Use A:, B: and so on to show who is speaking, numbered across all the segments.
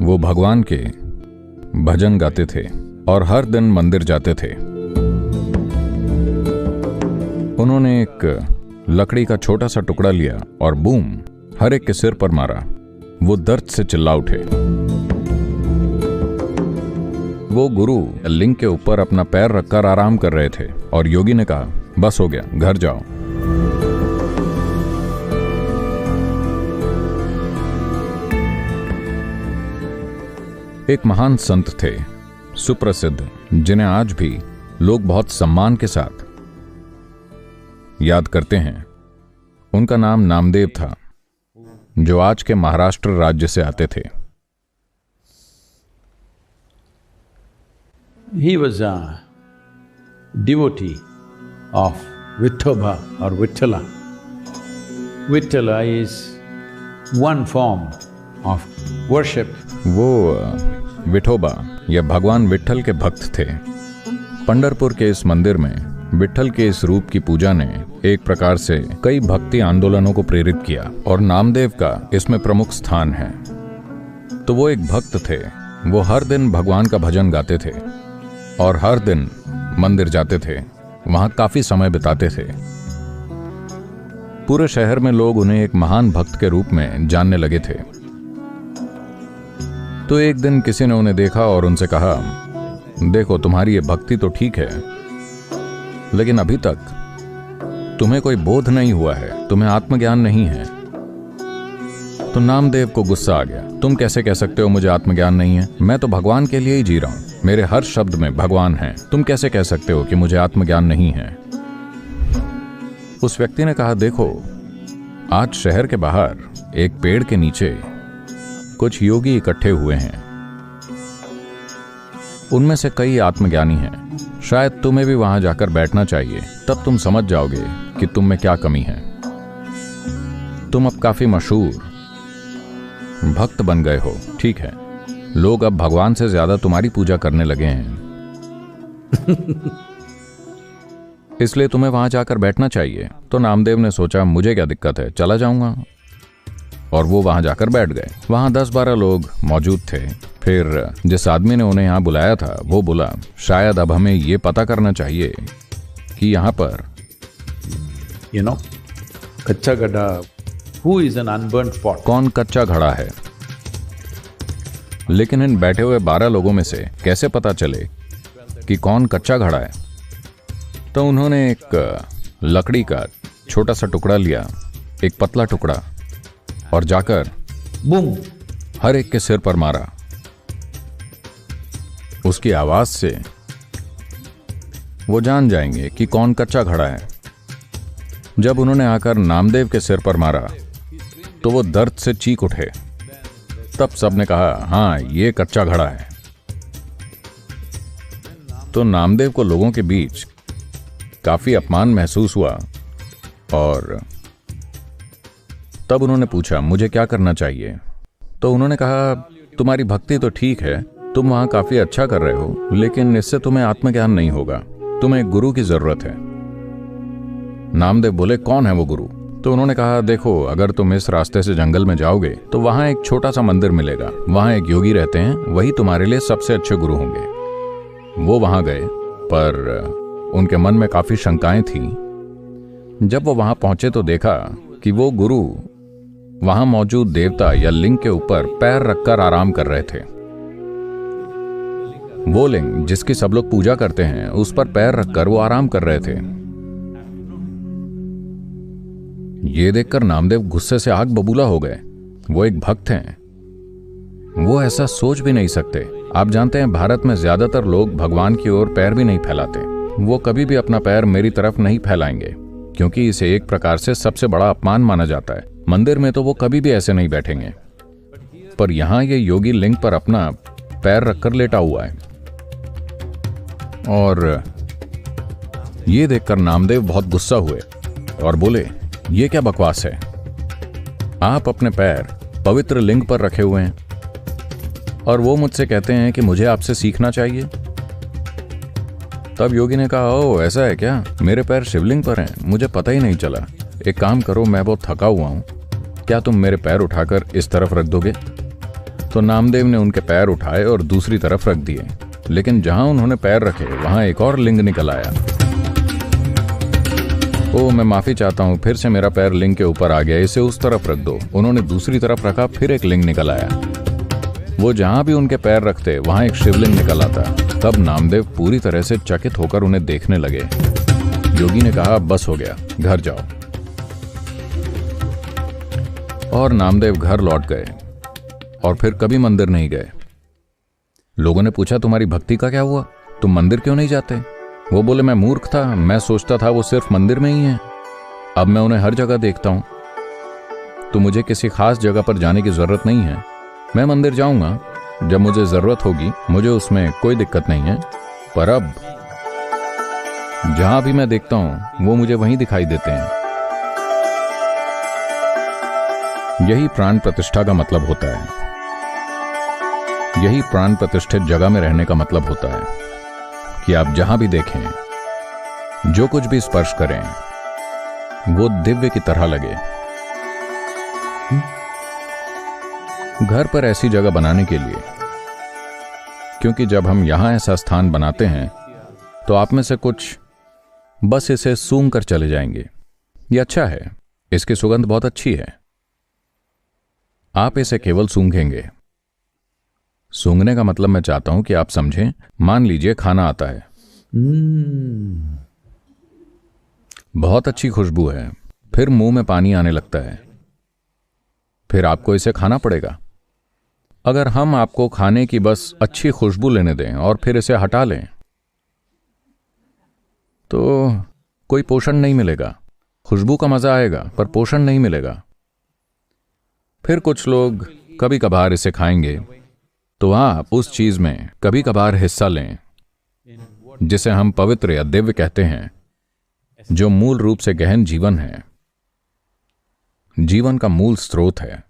A: वो भगवान के भजन गाते थे और हर दिन मंदिर जाते थे। उन्होंने एक लकड़ी का छोटा सा टुकड़ा लिया और बूम, हर एक के सिर पर मारा। वो दर्द से चिल्ला उठे। वो गुरु लिंग के ऊपर अपना पैर रखकर आराम कर रहे थे और योगी ने कहा, बस हो गया, घर जाओ। एक महान संत थे, सुप्रसिद्ध, जिन्हें आज भी लोग बहुत सम्मान के साथ याद करते हैं। उनका नाम नामदेव था, जो आज के महाराष्ट्र राज्य से आते थे।
B: He was a devotee of Vithoba or Vitthala. Vitthala is one form of worship.
A: वो विठोबा या भगवान विट्ठल के भक्त थे। पंढरपुर के इस मंदिर में विट्ठल के इस रूप की पूजा ने एक प्रकार से कई भक्ति आंदोलनों को प्रेरित किया और नामदेव का इसमें प्रमुख स्थान है। तो वो एक भक्त थे। वो हर दिन भगवान का भजन गाते थे और हर दिन मंदिर जाते थे, वहां काफी समय बिताते थे। पूरे शहर में लोग उन्हें एक महान भक्त के रूप में जानने लगे थे। तो एक दिन किसी ने उन्हें देखा और उनसे कहा, देखो, तुम्हारी ये भक्ति तो ठीक है, लेकिन अभी तक तुम्हें कोई बोध नहीं हुआ है, तुम्हें आत्मज्ञान नहीं है। तो नामदेव को गुस्सा आ गया। तुम कैसे कह सकते हो मुझे आत्मज्ञान नहीं है? मैं तो भगवान के लिए ही जी रहा हूं, मेरे हर शब्द में भगवान है। तुम कैसे कह सकते हो कि मुझे आत्मज्ञान नहीं है? उस व्यक्ति ने कहा, देखो, आज शहर के बाहर एक पेड़ के नीचे कुछ योगी इकट्ठे हुए हैं। उनमें से कई आत्मज्ञानी हैं। शायद तुम्हें भी वहां जाकर बैठना चाहिए, तब तुम समझ जाओगे कि तुम में क्या कमी है। तुम अब काफी मशहूर भक्त बन गए हो, ठीक है, लोग अब भगवान से ज्यादा तुम्हारी पूजा करने लगे हैं। इसलिए तुम्हें वहां जाकर बैठना चाहिए। तो नामदेव ने सोचा, मुझे क्या दिक्कत है, चला जाऊंगा। और वो वहां जाकर बैठ गए। वहां 10-12 लोग मौजूद थे। फिर जिस आदमी ने उन्हें यहां बुलाया था वो बोला, शायद अब हमें ये पता करना चाहिए कि यहां पर
B: कच्चा गड्ढा, who is an unburnt pot?
A: कौन कच्चा घड़ा है। लेकिन इन बैठे हुए 12 लोगों में से कैसे पता चले कि कौन कच्चा घड़ा है? तो उन्होंने एक लकड़ी का छोटा सा टुकड़ा लिया, एक पतला टुकड़ा, और जाकर
B: बूम,
A: हर एक के सिर पर मारा। उसकी आवाज से वो जान जाएंगे कि कौन कच्चा घड़ा है। जब उन्होंने आकर नामदेव के सिर पर मारा तो वो दर्द से चीख उठे। तब सबने कहा, हाँ, ये कच्चा घड़ा है। तो नामदेव को लोगों के बीच काफी अपमान महसूस हुआ और तब उन्होंने पूछा, मुझे क्या करना चाहिए? तो उन्होंने कहा, तुम्हारी भक्ति तो ठीक है, तुम वहां काफी अच्छा कर रहे हो, लेकिन इससे तुम्हें आत्मज्ञान नहीं होगा, तुम्हें एक गुरु की जरूरत है। नामदेव बोले, कौन है वो गुरु? तो उन्होंने कहा, देखो, अगर तुम इस रास्ते से जंगल में जाओगे तो वहां एक छोटा सा मंदिर मिलेगा, वहां एक योगी रहते हैं, वही तुम्हारे लिए सबसे अच्छे गुरु होंगे। वो वहां गए, पर उनके मन में काफी शंकाएं थी। जब वो वहां पहुंचे तो देखा कि वो गुरु वहां मौजूद देवता या लिंग के ऊपर पैर रखकर आराम कर रहे थे। वो लिंग जिसकी सब लोग पूजा करते हैं, उस पर पैर रखकर वो आराम कर रहे थे। ये देखकर नामदेव गुस्से से आग बबूला हो गए। वो एक भक्त हैं, वो ऐसा सोच भी नहीं सकते। आप जानते हैं, भारत में ज्यादातर लोग भगवान की ओर पैर भी नहीं फैलाते। वो कभी भी अपना पैर मेरी तरफ नहीं फैलाएंगे, क्योंकि इसे एक प्रकार से सबसे बड़ा अपमान माना जाता है। मंदिर में तो वो कभी भी ऐसे नहीं बैठेंगे, पर यहां ये योगी लिंग पर अपना पैर रखकर लेटा हुआ है। और ये देखकर नामदेव बहुत गुस्सा हुए और बोले, ये क्या बकवास है? आप अपने पैर पवित्र लिंग पर रखे हुए हैं और वो मुझसे कहते हैं कि मुझे आपसे सीखना चाहिए। तब योगी ने कहा, ओ, ऐसा है क्या? मेरे पैर शिवलिंग पर हैं, मुझे पता ही नहीं चला। एक काम करो, मैं बहुत थका हुआ हूं, क्या तुम मेरे पैर उठाकर इस तरफ रख दोगे? तो नामदेव ने उनके पैर उठाए और दूसरी तरफ रख दिए, लेकिन जहां उन्होंने पैर रखे वहां एक और लिंग निकल आया। ओ, मैं माफी चाहता हूं, फिर से मेरा पैर लिंग के ऊपर आ गया, इसे उस तरफ रख दो। उन्होंने दूसरी तरफ रखा, फिर एक लिंग निकल आया। वो जहां भी उनके पैर रखते वहां एक शिवलिंग निकल आता। तब नामदेव पूरी तरह से चकित होकर उन्हें देखने लगे। योगी ने कहा, बस हो गया, घर जाओ। और नामदेव घर लौट गए और फिर कभी मंदिर नहीं गए। लोगों ने पूछा, तुम्हारी भक्ति का क्या हुआ, तुम मंदिर क्यों नहीं जाते? वो बोले, मैं मूर्ख था, मैं सोचता था वो सिर्फ मंदिर में ही है, अब मैं उन्हें हर जगह देखता हूं। तो मुझे किसी खास जगह पर जाने की जरूरत नहीं है। मैं मंदिर जाऊंगा जब मुझे जरूरत होगी, मुझे उसमें कोई दिक्कत नहीं है। पर अब जहां भी मैं देखता हूं वो मुझे वहीं दिखाई देते हैं। यही प्राण प्रतिष्ठा का मतलब होता है। यही प्राण प्रतिष्ठित जगह में रहने का मतलब होता है कि आप जहां भी देखें, जो कुछ भी स्पर्श करें, वो दिव्य की तरह लगे। घर पर ऐसी जगह बनाने के लिए, क्योंकि जब हम यहां ऐसा स्थान बनाते हैं तो आप में से कुछ बस इसे सूंघ कर चले जाएंगे। यह अच्छा है, इसकी सुगंध बहुत अच्छी है। आप इसे केवल सूंघेंगे। सूंघने का मतलब मैं चाहता हूं कि आप समझें। मान लीजिए खाना आता है, बहुत अच्छी खुशबू है, फिर मुंह में पानी आने लगता है, फिर आपको इसे खाना पड़ेगा। अगर हम आपको खाने की बस अच्छी खुशबू लेने दें और फिर इसे हटा लें तो कोई पोषण नहीं मिलेगा। खुशबू का मजा आएगा पर पोषण नहीं मिलेगा। फिर कुछ लोग कभी कभार इसे खाएंगे, तो आप उस चीज में कभी कभार हिस्सा लें जिसे हम पवित्र या दिव्य कहते हैं, जो मूल रूप से गहन जीवन है, जीवन का मूल स्रोत है,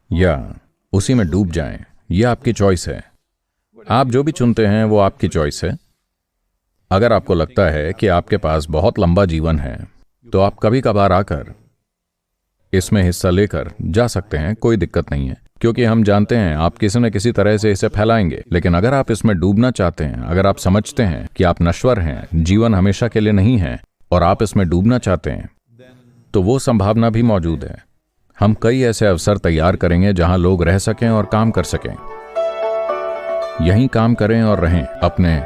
A: या उसी में डूब जाएं। यह आपकी चॉइस है। आप जो भी चुनते हैं वो आपकी चॉइस है। अगर आपको लगता है कि आपके पास बहुत लंबा जीवन है तो आप कभी कभार आकर इसमें हिस्सा लेकर जा सकते हैं, कोई दिक्कत नहीं है, क्योंकि हम जानते हैं आप किसी न किसी तरह से इसे फैलाएंगे। लेकिन अगर आप इसमें डूबना चाहते हैं, अगर आप समझते हैं कि आप नश्वर हैं, जीवन हमेशा के लिए नहीं है, और आप इसमें डूबना चाहते हैं, तो वो संभावना भी मौजूद है। हम कई ऐसे अवसर तैयार करेंगे जहां लोग रह सकें और काम कर सकें। यहीं काम करें और रहें, अपने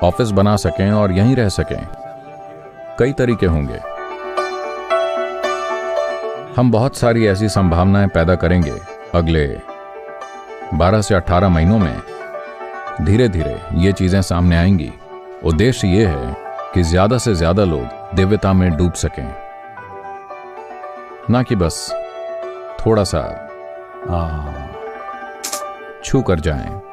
A: ऑफिस बना सकें और यहीं रह सकें। कई तरीके होंगे। हम बहुत सारी ऐसी संभावनाएं पैदा करेंगे अगले 12 से 18 महीनों में। धीरे धीरे ये चीजें सामने आएंगी। उद्देश्य ये है कि ज्यादा से ज्यादा लोग दिव्यता में डूब सकें, ना कि बस थोड़ा सा छू कर जाएं।